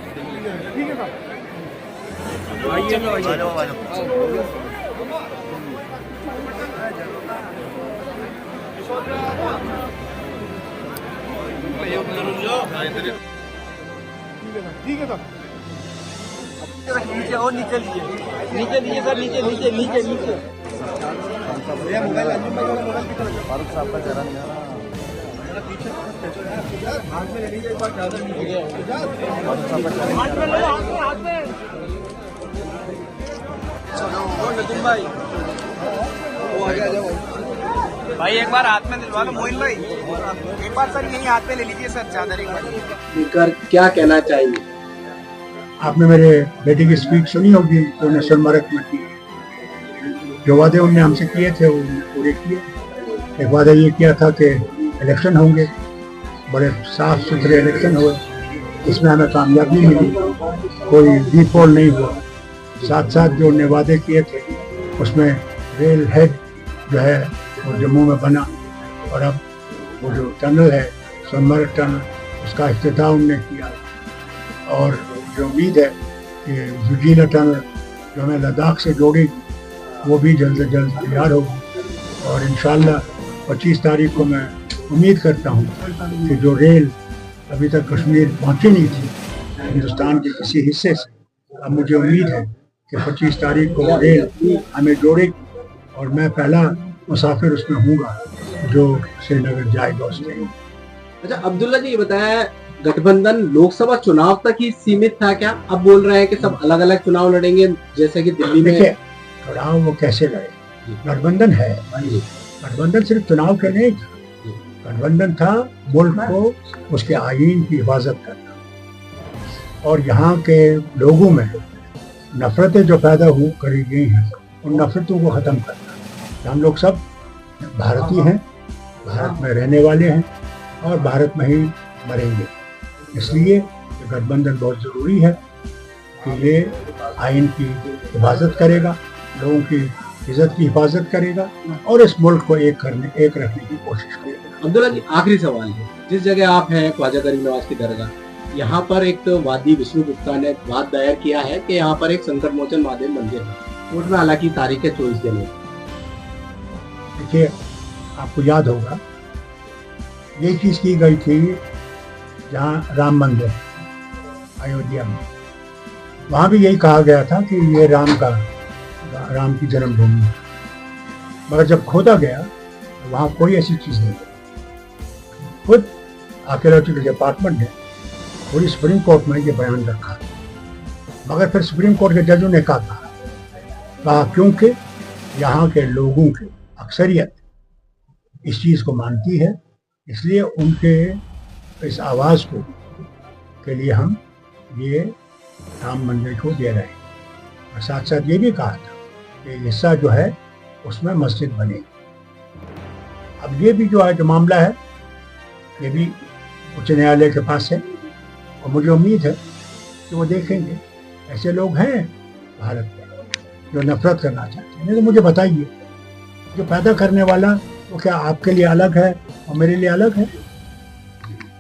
ठीक है साहब, ठीक है साहब। नीचे और नीचे लीजिए, नीचे लीजिए सर, नीचे नीचे नीचे नीचे। भैया मोबाइल फारूक साहब का चरण हाथ में ले लीजिए, एक बार चादर लीजिए, फारूक साहब का चरण हाथ में लो, हाथ में। नदीम भाई वो आ जाओ भाई, एक बार हाथ में दिलवा लो। मोइन भाई एक बार सर यही हाथ में ले लीजिए सर चादर, एक बार लेकर क्या कहना चाहिए? आपने मेरे बेटे की स्पीच सुनी होगी तो उन्हें सोनमर्ग में की, जो वादे उनने हमसे किए थे वो पूरे किए। एक वादा ये किया था कि इलेक्शन होंगे, बड़े साफ सुथरे इलेक्शन हुए, इसमें हमें कामयाबी मिली, कोई डिफॉल्ट नहीं हुआ। साथ साथ जो उन्हें वादे किए थे उसमें रेल हेड जो है वो जम्मू में बना, और अब वो जो टनल है सोनमर्ग टनल उसका इफ्तिताह उन्होंने किया। और जो उम्मीद है कि जुजीला टनल जो हमें लद्दाख से जोड़ेगी वो भी जल्द से जल्द तैयार होगी। और इंशाल्लाह 25 तारीख को मैं उम्मीद करता हूँ कि जो रेल अभी तक कश्मीर पहुँची नहीं थी हिंदुस्तान के किसी हिस्से से, अब मुझे उम्मीद है कि 25 तारीख को रेल हमें जोड़ेगी और मैं पहला मुसाफिर उसमें हूँगा जो श्रीनगर जाएगा उसके। अच्छा अब्दुल्ला जी, ये बताया गठबंधन लोकसभा चुनाव तक ही सीमित था क्या? अब बोल रहे हैं कि सब अलग अलग चुनाव लड़ेंगे, जैसे कि दिल्ली में। चुनाव वो कैसे लड़े, गठबंधन है, गठबंधन सिर्फ चुनाव के नहीं था, गठबंधन था मुल्क को उसके आईन की हिफाजत करना और यहाँ के लोगों में नफरतें जो पैदा करी गई हैं उन नफरतों को ख़त्म करना। हम लोग सब भारतीय हैं, भारत में रहने वाले हैं और भारत में ही मरेंगे, इसलिए गठबंधन बहुत ज़रूरी है कि ये आइन की हिफाजत करेगा, लोगों की इज्जत की हिफाजत करेगा और इस मुल्क को एक रखने की कोशिश करेगा। अब्दुल्ला जी, आखिरी सवाल है, जिस जगह आप हैं ख्वाजा गरीब नवाज की दरगाह, यहाँ पर एक तो वादी विष्णु गुप्ता ने वाद दायर किया है कि यहाँ पर एक संकट मोचन महादेव मंदिर है, कोर्ट में हालांकि तारीख है 24 जनवरी। देखिए, आपको याद होगा ये चीज़ की गई थी जहाँ राम मंदिर अयोध्या में, वहाँ भी यही कहा गया था कि ये राम की जन्मभूमि है, मगर जब खोदा गया तो वहाँ कोई ऐसी चीज़ नहीं है। खुद आर्कियोलॉजिकल डिपार्टमेंट ने पूरी सुप्रीम कोर्ट में ये बयान रखा, मगर फिर सुप्रीम कोर्ट के जजों ने कहा क्योंकि यहाँ के लोगों की अक्सरियत इस चीज़ को मानती है, इसलिए उनके इस आवाज़ को के लिए हम ये राम मंदिर को दे रहे हैं। और साथ साथ ये भी कहा था कि हिस्सा जो है उसमें मस्जिद बनेगी। अब ये भी जो मामला है ये भी उच्च न्यायालय के पास है और मुझे उम्मीद है कि वो देखेंगे। ऐसे लोग हैं भारत में जो नफरत करना चाहते हैं, नहीं तो मुझे बताइए, जो पैदा करने वाला वो क्या आपके लिए अलग है और मेरे लिए अलग है?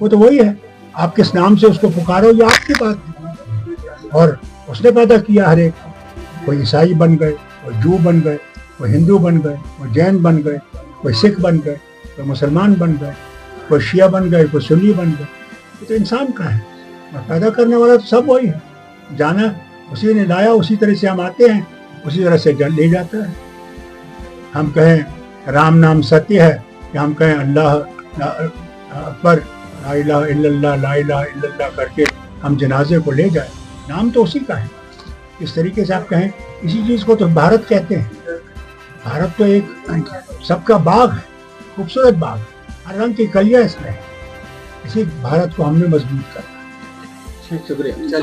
वो तो वही है, आप किस नाम से उसको पुकारो ये आपकी बात है। और उसने पैदा किया हर एक, कोई ईसाई बन गए, कोई जू बन गए, कोई हिंदू बन गए, कोई जैन बन गए, कोई सिख बन गए, कोई मुसलमान बन गए, कोई शिया बन गए, कोई सुन्नी बन गए। ये तो इंसान का है और पैदा करने वाला तो सब वही है, जाना उसी ने लाया, उसी तरह से हम आते हैं, उसी तरह से ले जाता है। हम कहें राम नाम सत्य है या हम कहें अल्लाह पर ला इलाहा इल्लल्लाह करके हम जनाजे को ले जाए, नाम तो उसी का है। इस तरीके से आप कहें, इसी चीज़ को तो भारत कहते हैं। भारत तो एक सबका बाग है, खूबसूरत बाग है, हर रंग की कलियाँ इसमें है। इसी भारत को हमने मजबूत करना। शुक्रिया।